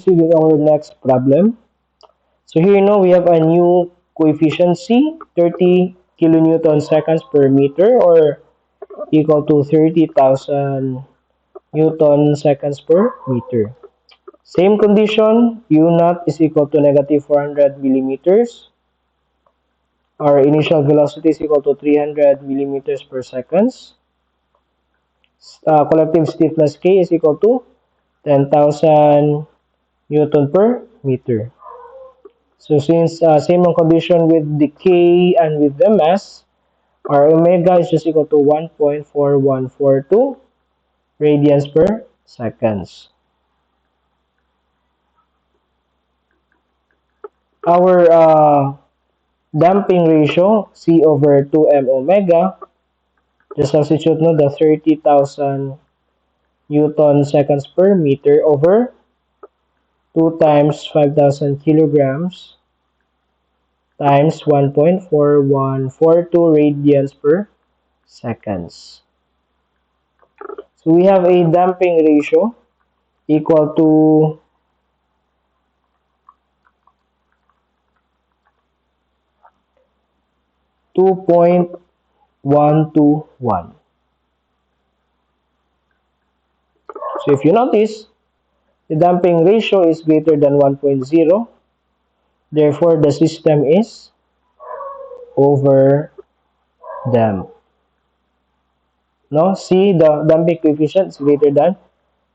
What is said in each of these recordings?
proceed with our next problem. So here now we have a new coefficient C, 30 kilonewton seconds per meter, or equal to 30,000 Newton seconds per meter. Same condition, U naught is equal to negative 400 millimeters. Our initial velocity is equal to 300 millimeters per seconds. Collective stiffness K is equal to 10,000 Newton per meter. So since same ang condition with the K and with the mass, our omega is just equal to 1.4142 radians per seconds. Our damping ratio, C over 2m omega, just substitute no, the 30,000 Newton seconds per meter over 2 times 5,000 kilograms times 1.4142 radians per seconds. So we have a damping ratio equal to 2.121. So if you notice, the damping ratio is greater than 1.0. Therefore, the system is overdamped. No, see, the damping coefficient is greater than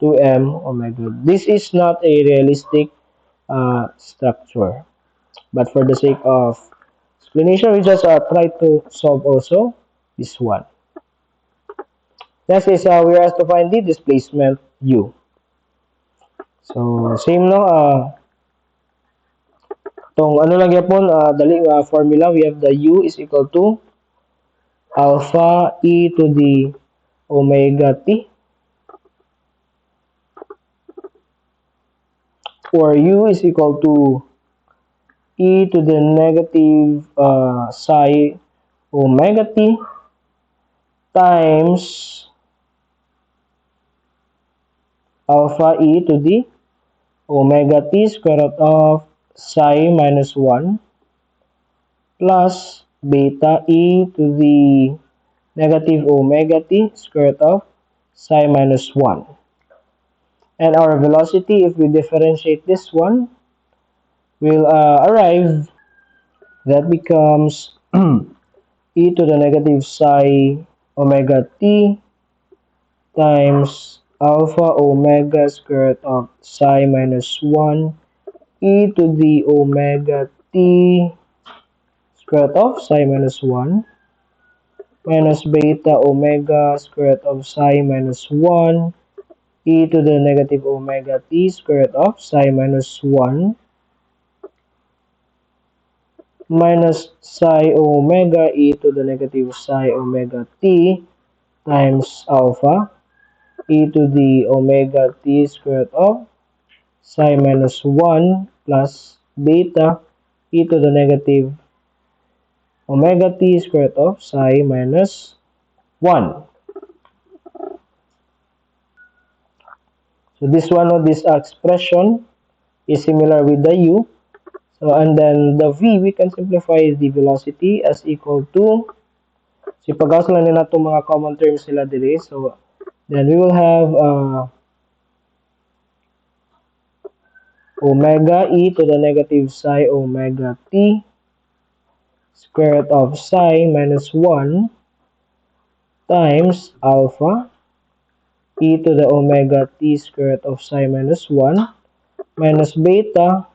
2m omega. This is not a realistic structure. But for the sake of explanation, we just try to solve also this one. Next is we are asked to find the displacement u. So same no. Tong ano lang yapon dali formula, we have the u is equal to alpha e to the omega t, or u is equal to e to the negative psi omega t times alpha e to the omega t square root of psi minus 1 plus beta e to the negative omega t square root of psi minus 1. And our velocity, if we differentiate this one, will arrive, that becomes e to the negative psi omega t times alpha omega square root of psi minus 1 e to the omega t square root of psi minus 1 minus beta omega square root of psi minus 1 e to the negative omega t square root of psi minus 1 minus psi omega e to the negative psi omega t times alpha e to the omega t square root of psi minus 1 plus beta e to the negative omega t square root of psi minus 1. So this one, this expression is similar with the u. So and then the v, we can simplify the velocity as equal to, so ipagawas lang nila itong mga common terms nila dili. So then we will have omega e to the negative psi omega t square root of psi minus 1 times alpha e to the omega t square root of psi minus 1 minus beta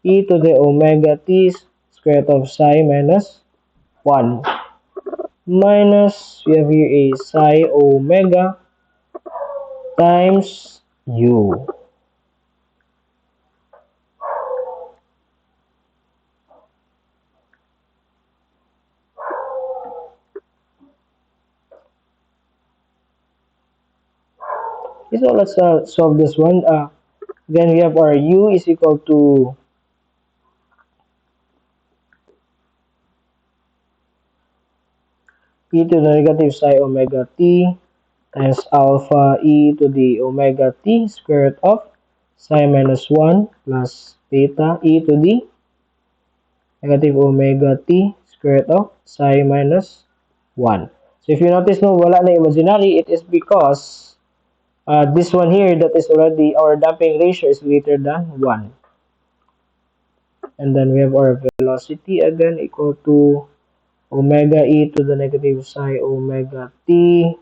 e to the omega t square root of psi minus 1 minus, we have here a psi omega times u. So let's solve this one. Then we have our u is equal to e to the negative psi omega t times alpha e to the omega t square root of psi minus 1 plus beta e to the negative omega t square root of psi minus 1. So if you notice no, wala na imaginary, it is because this one here that is already our damping ratio is greater than 1. And then we have our velocity again equal to omega e to the negative psi omega t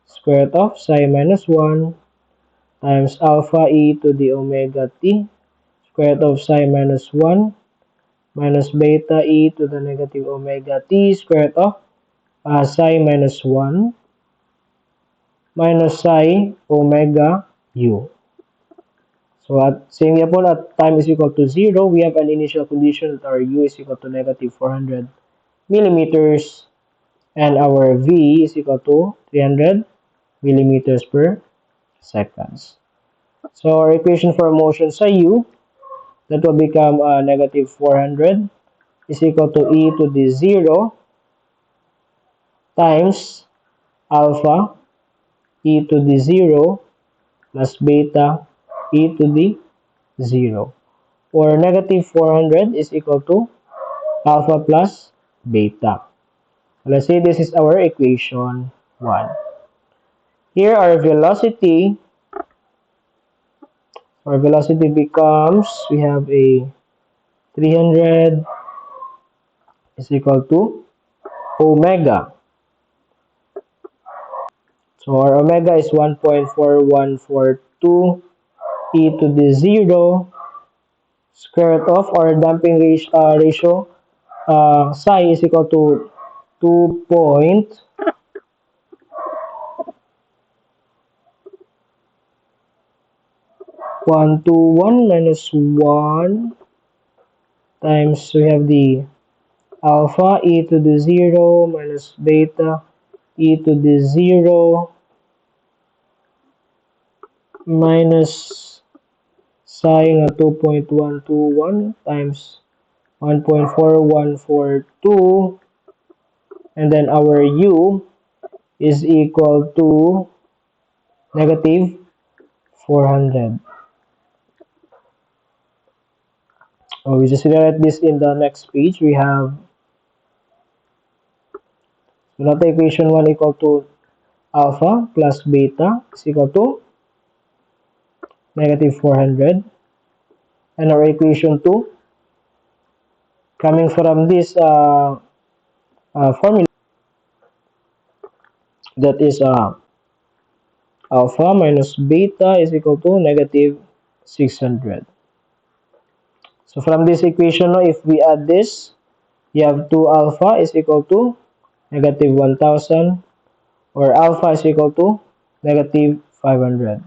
square root of psi minus 1 times alpha e to the omega t square root of psi minus 1 minus beta e to the negative omega t square root of psi minus 1 minus psi omega u. So same here po at time is equal to 0, we have an initial condition that our u is equal to negative 400 millimeters and our v is equal to 300 millimeters per seconds. So our equation for motion sa u, that will become negative 400 is equal to e to the 0 times alpha e to the 0 plus beta e to the 0. Or negative 400 is equal to alpha plus beta. Let's say this is our equation 1. Here our velocity becomes, we have a 300 is equal to omega. So our omega is 1.4142 e to the 0 square root of our damping ratio psi is equal to 2.121 minus 1 times we have the alpha e to the 0 minus beta e to the 0 minus psi nga 2.121 times 1.4142 and then our u is equal to negative 400. We just rewrite this in the next page. We have the equation 1 equal to alpha plus beta is equal to negative 400. And our equation 2 coming from this formula, that is alpha minus beta is equal to negative 600. So from this equation, if we add this, you have 2 alpha is equal to negative 1000 or alpha is equal to negative 500.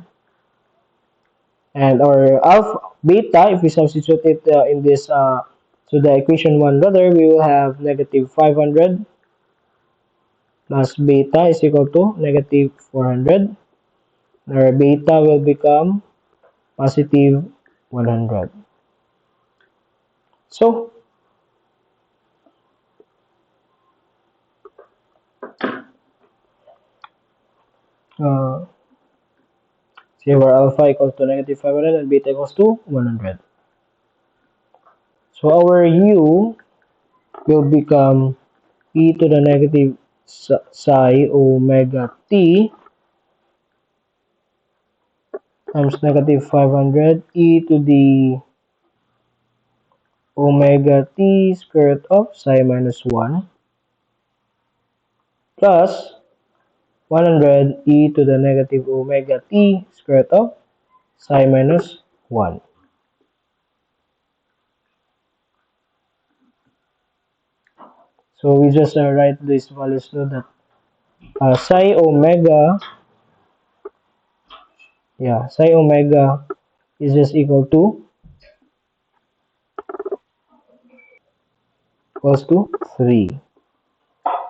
And our alpha beta, if we substitute it in this so the equation 1 rather, we will have negative 500 plus beta is equal to negative 400. Our beta will become positive 100. So say where alpha equals to negative 500 and beta equals to 100. So our u will become e to the negative psi omega t times negative 500 e to the omega t square root of psi minus 1 plus 100 e to the negative omega t square root of psi minus 1. So we just write these values so that psi omega is just equal to 3,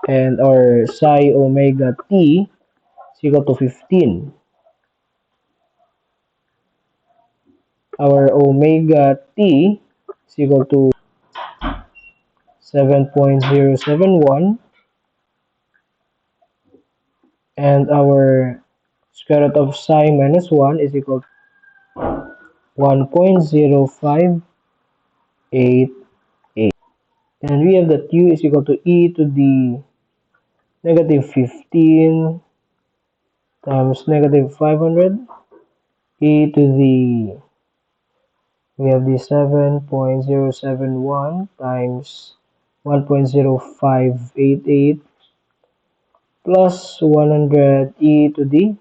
and our psi omega t is equal to 15. Our omega t is equal to 7.071, and our square root of psi minus 1 is equal to 1.0588. And we have that u is equal to e to the negative 15 times negative 500, e to the, we have the 7.071 times 1.0588 plus 100 e to the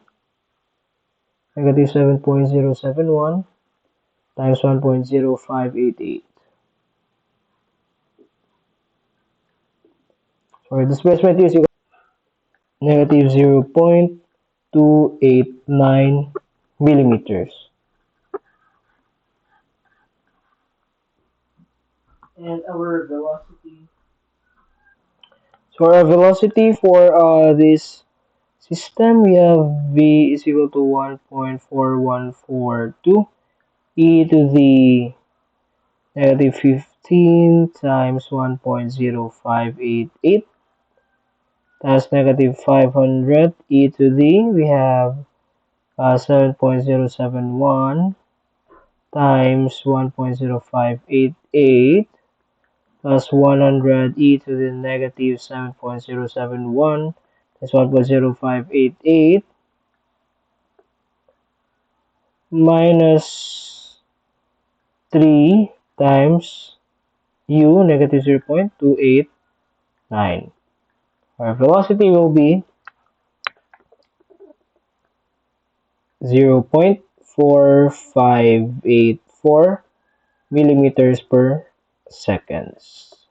negative 7.071 times 1.0588. So displacement is equal to negative 0.289 millimeters. And our velocity. So our velocity for this system, we have v is equal to 1.4142 e to the negative 15 times 1.0588 times negative 500 e to the, we have 7.071 times 1.0588 plus 100 e to the negative 7.071 times 1.0588 minus 3 times u negative 0.289. Our velocity will be 0.4584 millimeters per seconds.